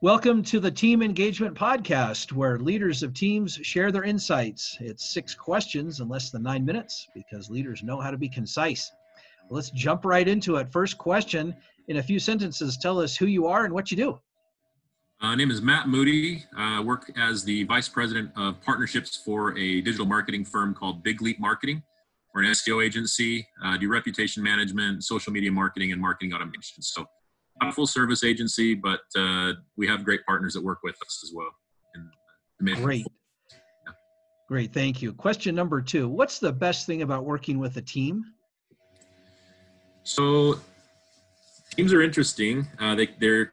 Welcome to the Team Engagement Podcast, where leaders of teams share their insights. It's 6 questions in less than 9 minutes because leaders know how to be concise. Let's jump right into it. First question, in a few sentences, tell us who you are and what you do. My name is Matt Moody. I work as the Vice President of Partnerships for a digital marketing firm called Big Leap Marketing. We're an SEO agency, do reputation management, social media marketing, and marketing automation. So not a full service agency, but we have great partners that work with us as well. Great. Yeah. Great, thank you. Question number 2, what's the best thing about working with a team? So teams are interesting. They're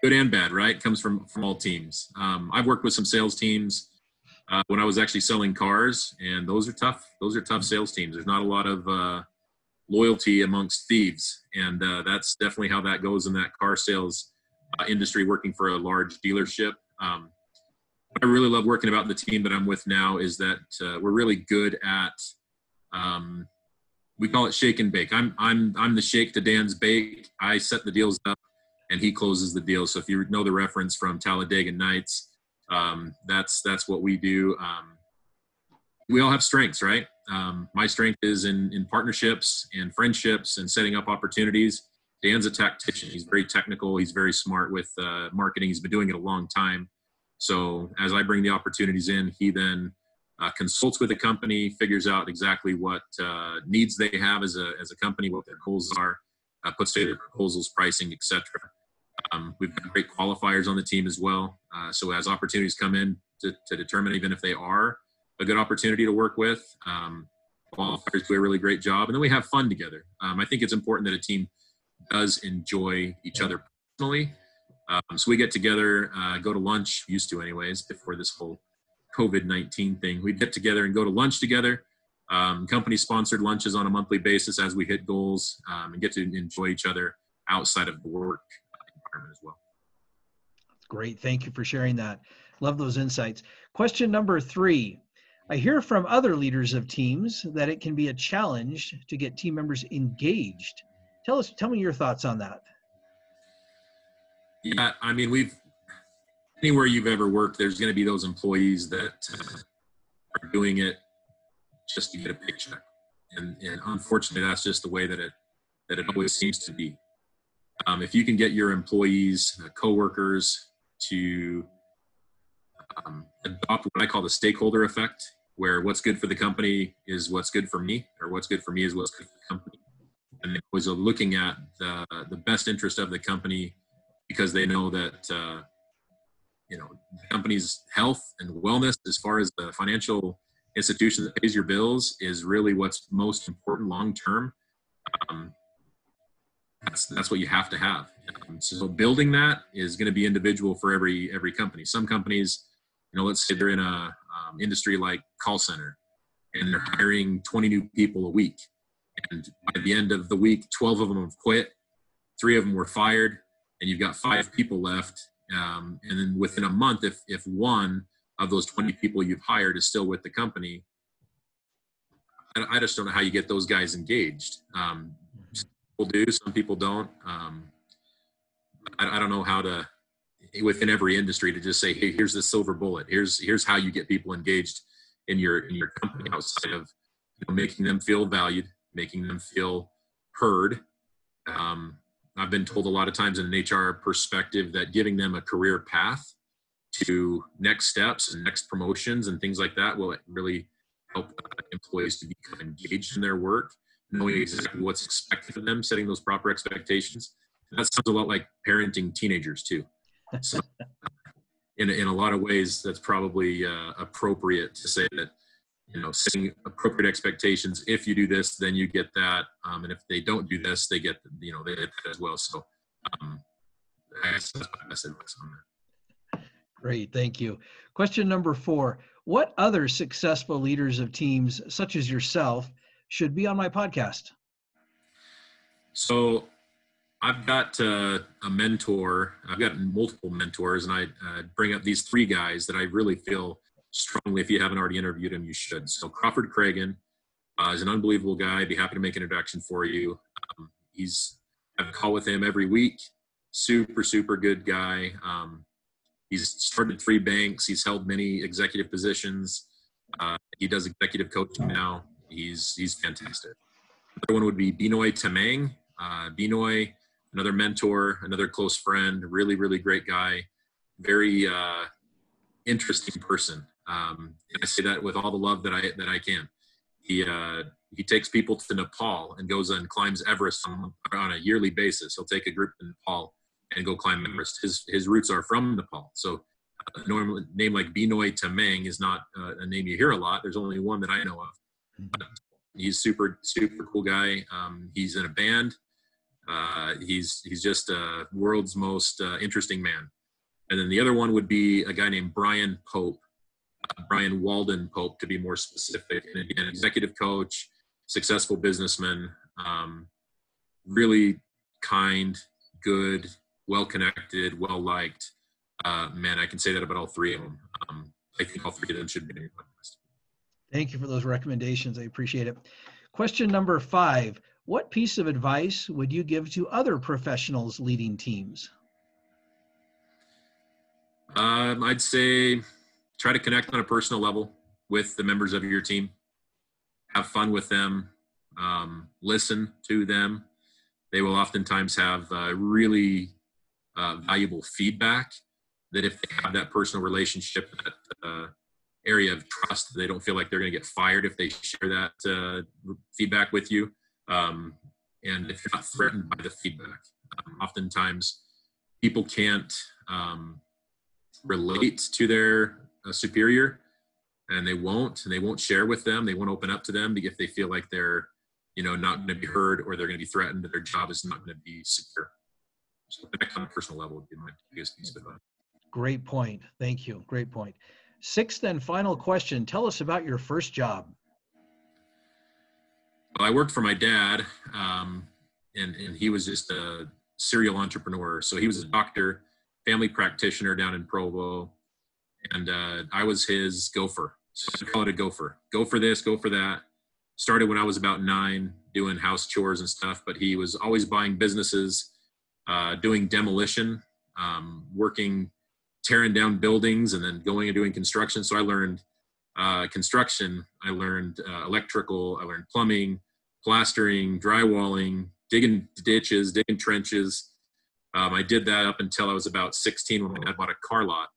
good and bad, right? It comes from all teams. I've worked with some sales teams when I was actually selling cars, and those are tough. Those are tough sales teams. There's not a lot of loyalty amongst thieves, and that's definitely how that goes in that car sales industry, working for a large dealership. What I really love working about the team that I'm with now is that we're really good at we call it shake and bake. I'm the shake to Dan's bake. I set the deals up and he closes the deal. So if you know the reference from Talladega Nights, that's what we do. We all have strengths, right? My strength is in partnerships and friendships and setting up opportunities. Dan's a tactician. He's very technical. He's very smart with marketing. He's been doing it a long time. So as I bring the opportunities in, he then consults with the company, figures out exactly what needs they have as a company, what their goals are, puts together proposals, pricing, etc. We've got great qualifiers on the team as well. So as opportunities come in to determine even if they are a good opportunity to work with, qualifiers do a really great job. And then we have fun together. I think it's important that a team does enjoy each other personally. So we get together, go to lunch, used to anyways, before this whole COVID-19 thing. We'd get together and go to lunch together. Company-sponsored lunches on a monthly basis as we hit goals, and get to enjoy each other outside of the work environment as well. Great. Thank you for sharing that. Love those insights. Question number 3. I hear from other leaders of teams that it can be a challenge to get team members engaged. Tell me your thoughts on that. Yeah, I mean, anywhere you've ever worked, there's going to be those employees that are doing it just to get a paycheck. And unfortunately, that's just the way that it always seems to be. If you can get your employees, coworkers to adopt what I call the stakeholder effect, where what's good for the company is what's good for me, or what's good for me is what's good for the company. And they always are looking at the best interest of the company, because they know that the company's health and wellness, as far as the financial institution that pays your bills, is really what's most important long term. That's what you have to have. So building that is going to be individual for every company. Some companies, let's say they're in a industry like call center, and they're hiring 20 new people a week. And by the end of the week, 12 of them have quit, 3 of them were fired, and you've got 5 people left. And then within a month, if one of those 20 people you've hired is still with the company, I just don't know how you get those guys engaged. Some people do, some people don't. I don't know how to, within every industry, to just say, hey, here's the silver bullet. Here's how you get people engaged in your company, outside of making them feel valued, making them feel heard. I've been told a lot of times in an HR perspective that giving them a career path to next steps and next promotions and things like that will really help employees to become engaged in their work, knowing exactly what's expected of them, setting those proper expectations. That sounds a lot like parenting teenagers too. So in a lot of ways, that's probably appropriate to say that, setting appropriate expectations. If you do this, then you get that. And if they don't do this, they get, they get that as well. So I guess that's my best advice on that. Great. Thank you. Question number 4. What other successful leaders of teams, such as yourself, should be on my podcast? So I've got a mentor. I've got multiple mentors, and I bring up these 3 guys that I really feel strongly, if you haven't already interviewed him, you should. So Crawford Cragen is an unbelievable guy. I'd be happy to make an introduction for you. I have a call with him every week. super, super good guy. He's started 3 banks. He's held many executive positions. He does executive coaching now. He's fantastic. Another one would be Binoy Tamang. Binoy, another mentor, another close friend, really, really great guy, very interesting person. And I say that with all the love that I can. He takes people to Nepal and goes and climbs Everest on a yearly basis. He'll take a group to Nepal and go climb Everest. His roots are from Nepal. So a normal name like Binoy Tamang is not a name you hear a lot. There's only one that I know of. But he's super, super cool guy. He's in a band. He's just a world's most interesting man. And then the other one would be a guy named Brian Pope, Brian Walden Pope to be more specific. And again, executive coach, successful businessman, really kind, good, well-connected, well-liked. Man, I can say that about all 3 of them. I think all 3 of them should be in your podcast. Thank you for those recommendations. I appreciate it. Question number 5. What piece of advice would you give to other professionals leading teams? I'd say try to connect on a personal level with the members of your team. Have fun with them. Listen to them. They will oftentimes have really valuable feedback that if they have that personal relationship, that area of trust, they don't feel like they're going to get fired if they share that feedback with you. And if you're not threatened by the feedback, oftentimes people can't relate to their superior, and they won't share with them. They won't open up to them if they feel like they're, not going to be heard, or they're going to be threatened, that their job is not going to be secure. So connect on a personal level would be my biggest piece of advice. Great point. Thank you. Great point. 6th and final question. Tell us about your first job. Well, I worked for my dad, and he was just a serial entrepreneur. So he was a doctor, family practitioner down in Provo, and I was his gopher. So I call it a gopher. Go for this, go for that. Started when I was about 9, doing house chores and stuff, but he was always buying businesses, doing demolition, tearing down buildings, and then going and doing construction. So I learned construction, I learned electrical, I learned plumbing, plastering, drywalling, digging ditches, digging trenches. I did that up until I was about 16 when my dad bought a car lot.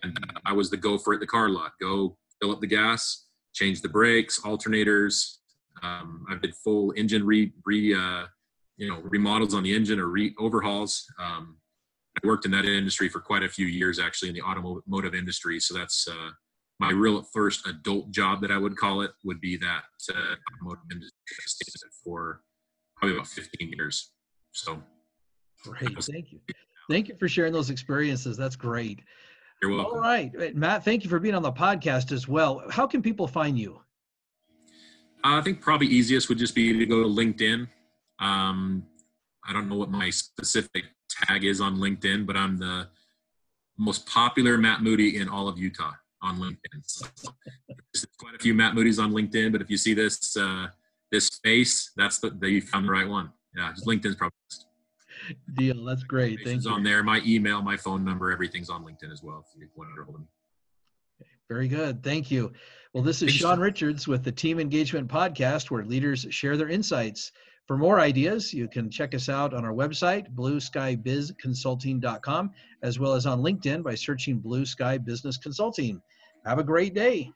And I was the gopher at the car lot. Go fill up the gas, change the brakes, alternators. I did full engine remodels on the engine, or overhauls. I worked in that industry for quite a few years, actually, in the automotive industry. So that's my real first adult job, that I would call it, would be that automotive industry. I stayed in it for probably about 15 years. So great. Thank you. Thank you for sharing those experiences. That's great. You're welcome. All right. Matt, thank you for being on the podcast as well. How can people find you? I think probably easiest would just be to go to LinkedIn. I don't know what my specific tag is on LinkedIn, but I'm the most popular Matt Moody in all of Utah on LinkedIn. So there's quite a few Matt Moody's on LinkedIn, but if you see this face, you found the right one. Yeah, just LinkedIn's probably best. Deal. That's great. Thank you. On there, my email, my phone number, everything's on LinkedIn as well, if you want to get a hold of me. Okay, very good. Thank you. Well, this is Sean Richards with the Team Engagement Podcast, where leaders share their insights. For more ideas, you can check us out on our website, blueskybizconsulting.com, as well as on LinkedIn by searching Blue Sky Business Consulting. Have a great day.